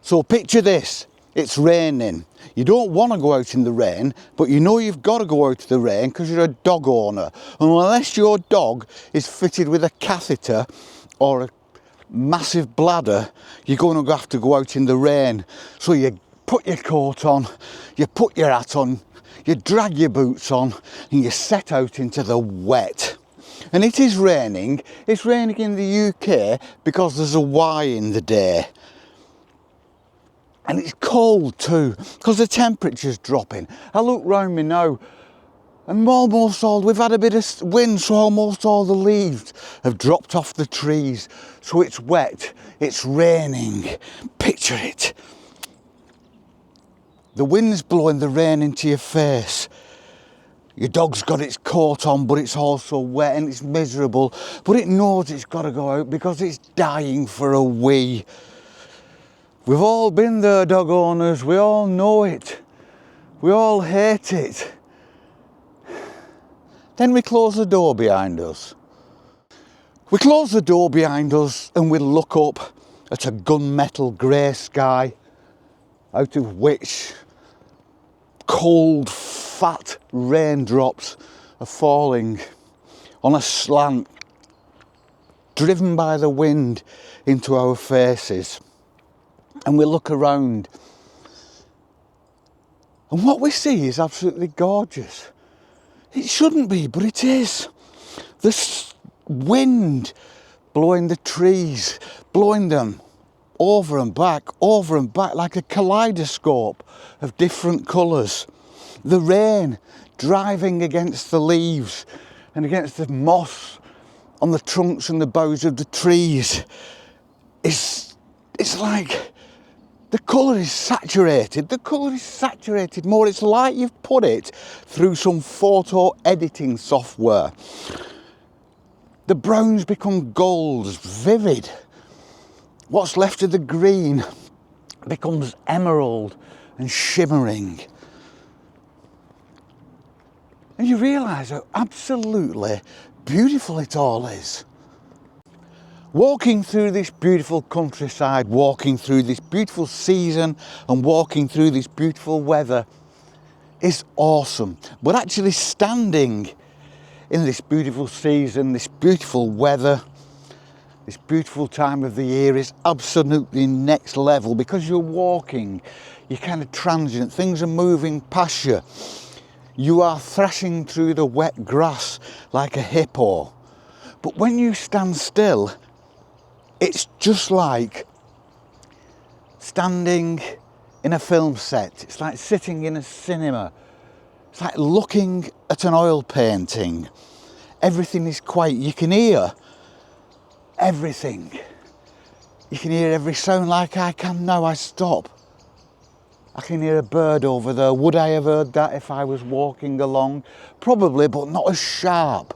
So picture this, it's raining. You don't want to go out in the rain, but you know you've got to go out in the rain because you're a dog owner. And unless your dog is fitted with a catheter or a massive bladder, you're going to have to go out in the rain. So you put your coat on, you put your hat on, you drag your boots on, and you set out into the wet. And it is raining. It's raining in the UK because there's a Y in the day. And it's cold too, because the temperature's dropping. I look round me now, and we've had a bit of wind, so almost all the leaves have dropped off the trees. So it's wet, it's raining. Picture it. The wind's blowing the rain into your face. Your dog's got its coat on, but it's also wet and it's miserable. But it knows it's got to go out because it's dying for a wee. We've all been there, dog owners. We all know it. We all hate it. Then we close the door behind us. We close the door behind us and we look up at a gunmetal grey sky, out of which cold, fat raindrops are falling on a slant, driven by the wind into our faces. And we look around, and what we see is absolutely gorgeous. It shouldn't be, but it is. The wind blowing the trees, blowing them over and back, like a kaleidoscope of different colours. The rain driving against the leaves and against the moss on the trunks and the boughs of the trees. It's like the colour is saturated. The colour is saturated more. It's like you've put it through some photo editing software. The browns become golds, vivid. What's left of the green becomes emerald and shimmering. And you realise how absolutely beautiful it all is. Walking through this beautiful countryside, walking through this beautiful season and walking through this beautiful weather is awesome. But actually standing in this beautiful season, this beautiful weather, this beautiful time of the year is absolutely next level, because you're walking, you're kind of transient, things are moving past you. You are thrashing through the wet grass like a hippo. But when you stand still, it's just like standing in a film set. It's like sitting in a cinema. It's like looking at an oil painting. Everything is quiet. You can hear everything. You can hear every sound like I can now. I stop. I can hear a bird over there. Would I have heard that if I was walking along? Probably, but not as sharp,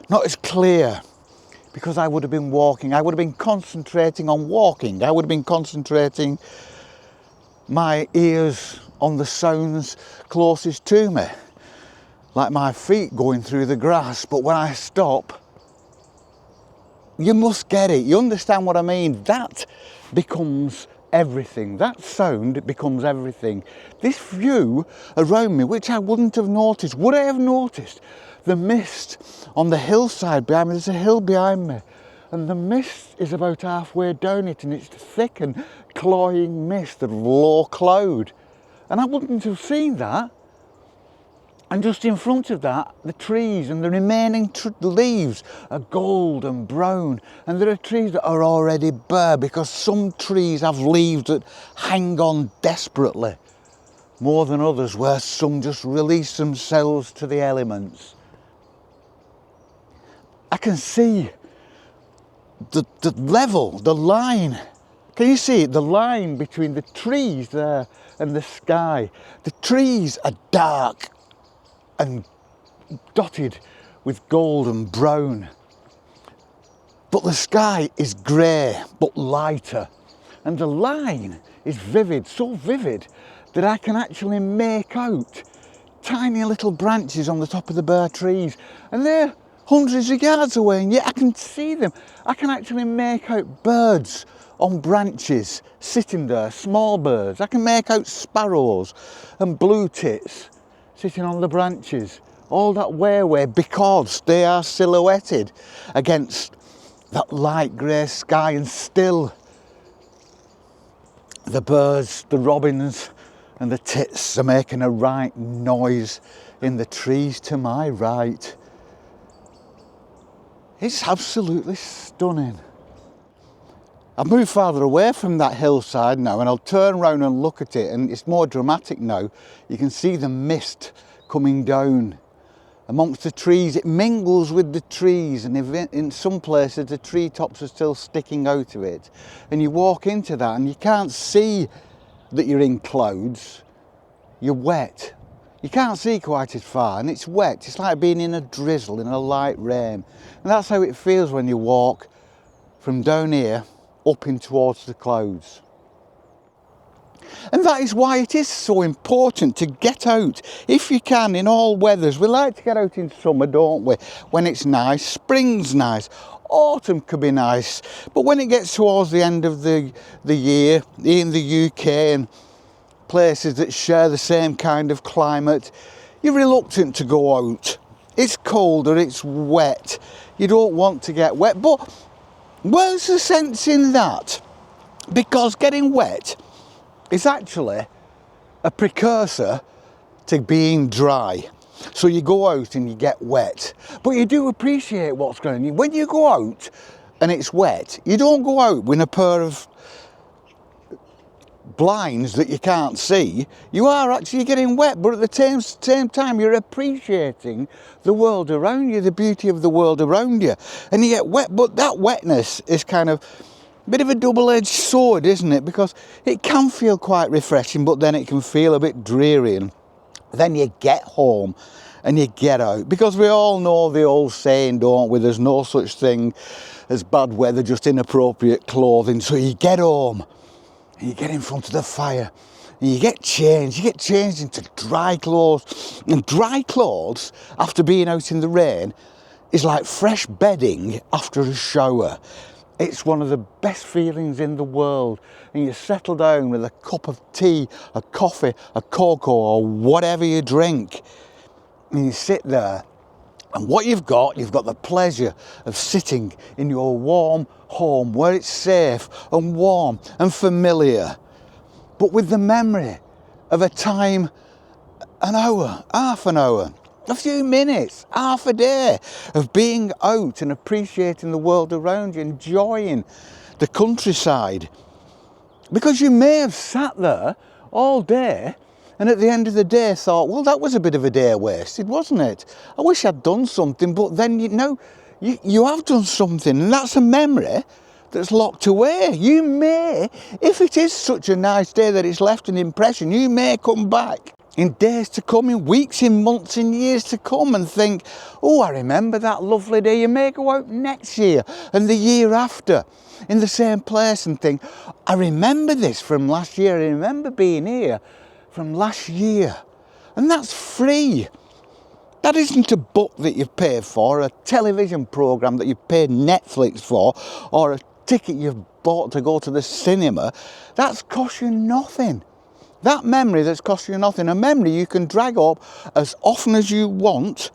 not as clear. Because I would have been walking, I would have been concentrating on walking. I would have been concentrating my ears on the sounds closest to me, like my feet going through the grass. But when I stop, you must get it. You understand what I mean? That becomes everything. That sound becomes everything. This view around me, which I wouldn't have noticed. Would I have noticed the mist on the hillside behind me? There's a hill behind me, and the mist is about halfway down it, and it's thick and cloying mist of low cloud. And I wouldn't have seen that. And just in front of that, the trees and the remaining leaves are gold and brown. And there are trees that are already bare, because some trees have leaves that hang on desperately, more than others, where some just release themselves to the elements. I can see the level, the line. Can you see it? The line between the trees there and the sky. The trees are dark and dotted with gold and brown. But the sky is grey, but lighter. And the line is vivid, so vivid that I can actually make out tiny little branches on the top of the bare trees. And they're hundreds of yards away, and yet I can see them. I can actually make out birds on branches, sitting there, small birds. I can make out sparrows and blue tits sitting on the branches, all that way, because they are silhouetted against that light grey sky, and still the birds, the robins and the tits are making a right noise in the trees to my right. It's absolutely stunning. I've moved farther away from that hillside now, and I'll turn around and look at it, and it's more dramatic now. You can see the mist coming down amongst the trees. It mingles with the trees, and in some places the treetops are still sticking out of it. And you walk into that and you can't see that you're in clouds. You're wet. You can't see quite as far, and it's wet. It's like being in a drizzle, in a light rain. And that's how it feels when you walk from down here up in towards the clouds. And that is why it is so important to get out, if you can, in all weathers. We like to get out in summer, don't we? When it's nice, spring's nice, autumn could be nice. But when it gets towards the end of the year, in the UK and places that share the same kind of climate, you're reluctant to go out. It's colder, it's wet, you don't want to get wet. But where's the sense in that? Because getting wet is actually a precursor to being dry. So you go out and you get wet, but you do appreciate what's going on. When you go out and it's wet, you don't go out with a pair of blinds that you can't see. You are actually getting wet, but at the same time you're appreciating the world around you, the beauty of the world around you, and you get wet. But that wetness is kind of a bit of a double-edged sword, isn't it? Because it can feel quite refreshing, but then it can feel a bit dreary. And then you get home and you get out, because we all know the old saying, don't we? There's no such thing as bad weather, just inappropriate clothing. So you get home and you get in front of the fire and you get changed into dry clothes. And dry clothes after being out in the rain is like fresh bedding after a shower. It's one of the best feelings in the world. And you settle down with a cup of tea, a coffee, a cocoa, or whatever you drink. And you sit there, and what you've got the pleasure of sitting in your warm home where it's safe and warm and familiar, but with the memory of a time, an hour, half an hour, a few minutes, half a day of being out and appreciating the world around you, enjoying the countryside. Because you may have sat there all day and at the end of the day thought, well, that was a bit of a day wasted, wasn't it? I wish I'd done something. But then you have done something, and that's a memory that's locked away. You may, if it is such a nice day that it's left an impression, you may come back in days to come, in weeks, in months, in years to come, and think, oh, I remember that lovely day. You may go out next year and the year after in the same place and think, I remember this from last year. I remember being here from last year. And that's free. That isn't a book that you've paid for, a television programme that you've paid Netflix for, or a ticket you've bought to go to the cinema. That's cost you nothing. That memory that's cost you nothing, a memory you can drag up as often as you want,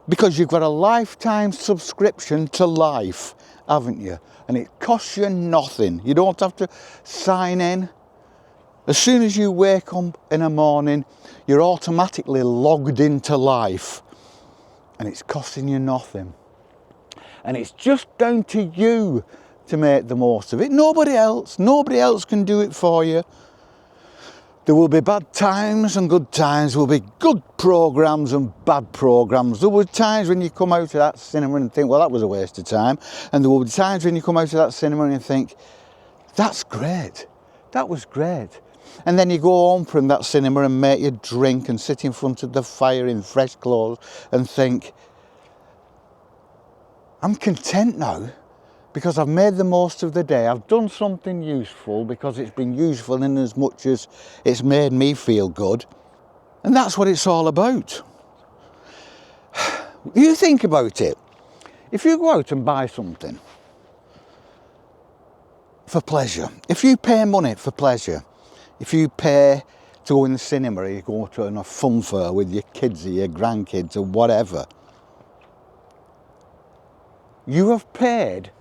because you've got a lifetime subscription to life, haven't you? And it costs you nothing. You don't have to sign in. As soon as you wake up in the morning, you're automatically logged into life, and it's costing you nothing. And it's just down to you to make the most of it. Nobody else can do it for you. There will be bad times and good times. There will be good programmes and bad programmes. There will be times when you come out of that cinema and think, well, that was a waste of time. And there will be times when you come out of that cinema and you think, that's great. That was great. And then you go home from that cinema and make your drink and sit in front of the fire in fresh clothes and think, I'm content now because I've made the most of the day. I've done something useful because it's been useful in as much as it's made me feel good. And that's what it's all about. You think about it. If you go out and buy something, for pleasure. If you pay money for pleasure, if you pay to go in the cinema or you go to a fun fair with your kids or your grandkids or whatever, you have paid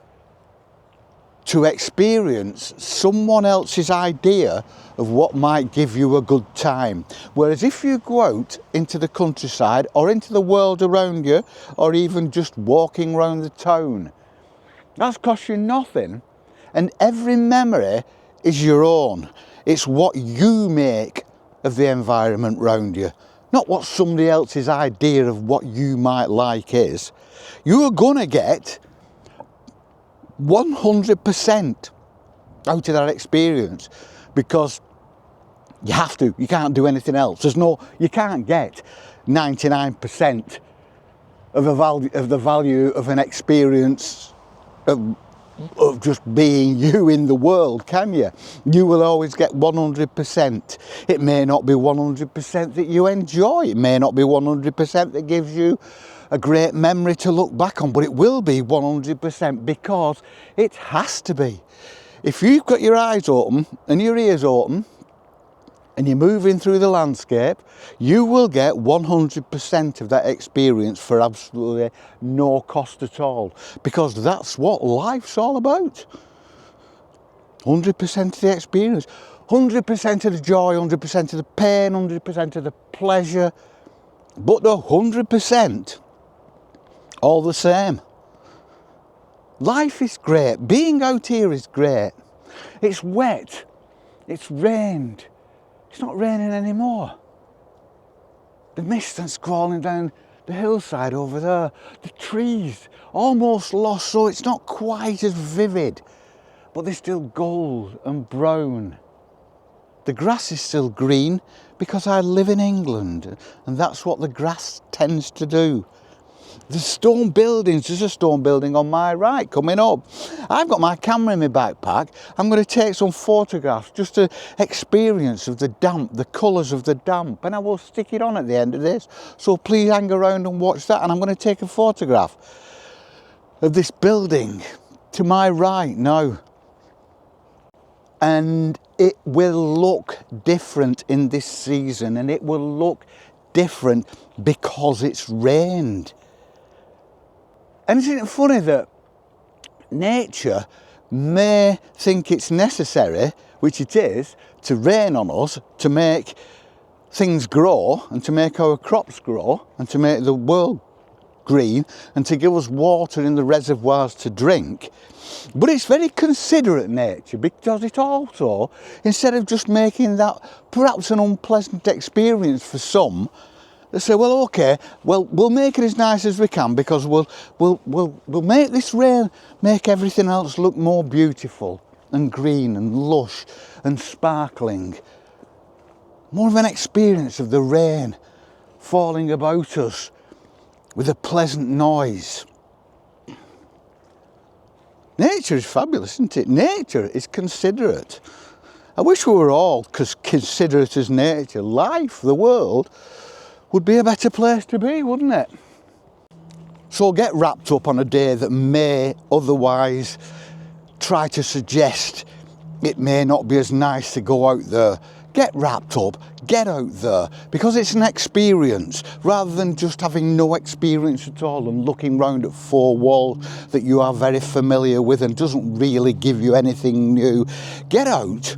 to experience someone else's idea of what might give you a good time. Whereas if you go out into the countryside or into the world around you, or even just walking around the town, that's cost you nothing, and every memory is your own. It's what you make of the environment around you, not what somebody else's idea of what you might like is. You are going to get 100% out of that experience, because you have to. You can't do anything else. You can't get 99% of the value of an experience of just being you in the world, can you? You will always get 100%. It may not be 100% that you enjoy. It may not be 100% that gives you a great memory to look back on, but it will be 100% because it has to be. If you've got your eyes open and your ears open and you're moving through the landscape, you will get 100% of that experience for absolutely no cost at all, because that's what life's all about. 100% of the experience, 100% of the joy, 100% of the pain, 100% of the pleasure, but the 100% all the same. Life is great. Being out here is great. It's wet. It's rained. It's not raining anymore. The mist that's crawling down the hillside over there. The trees almost lost, so it's not quite as vivid, but they're still gold and brown. The grass is still green because I live in England, and that's what the grass tends to do. The stone buildings, there's a stone building on my right coming up. I've got my camera in my backpack. I'm going to take some photographs, just to experience of the damp, the colours of the damp, and I will stick it on at the end of this. So please hang around and watch that, and I'm going to take a photograph of this building to my right now. And it will look different in this season, and it will look different because it's rained. And isn't it funny that nature may think it's necessary, which it is, to rain on us to make things grow and to make our crops grow and to make the world green and to give us water in the reservoirs to drink. But it's very considerate, nature, because it also, instead of just making that perhaps an unpleasant experience for some, they say, well, okay, well, we'll make it as nice as we can, because we'll make this rain make everything else look more beautiful and green and lush and sparkling. More of an experience of the rain falling about us with a pleasant noise. Nature is fabulous, isn't it? Nature is considerate. I wish we were all as considerate as nature. Life, the world, would be a better place to be, wouldn't it? So get wrapped up on a day that may otherwise try to suggest it may not be as nice to go out there. Get wrapped up, get out there, because it's an experience, rather than just having no experience at all and looking round at four walls that you are very familiar with and doesn't really give you anything new. Get out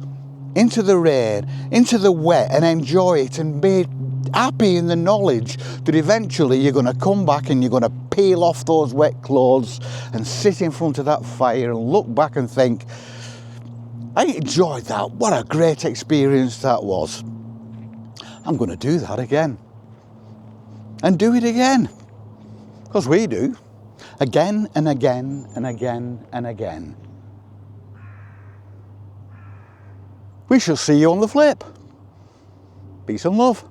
into the rain, into the wet, and enjoy it, and be happy in the knowledge that eventually you're going to come back and you're going to peel off those wet clothes and sit in front of that fire and look back and think, I enjoyed that. What a great experience that was. I'm going to do that again. And do it again. Because we do. Again and again and again and again. We shall see you on the flip. Peace and love.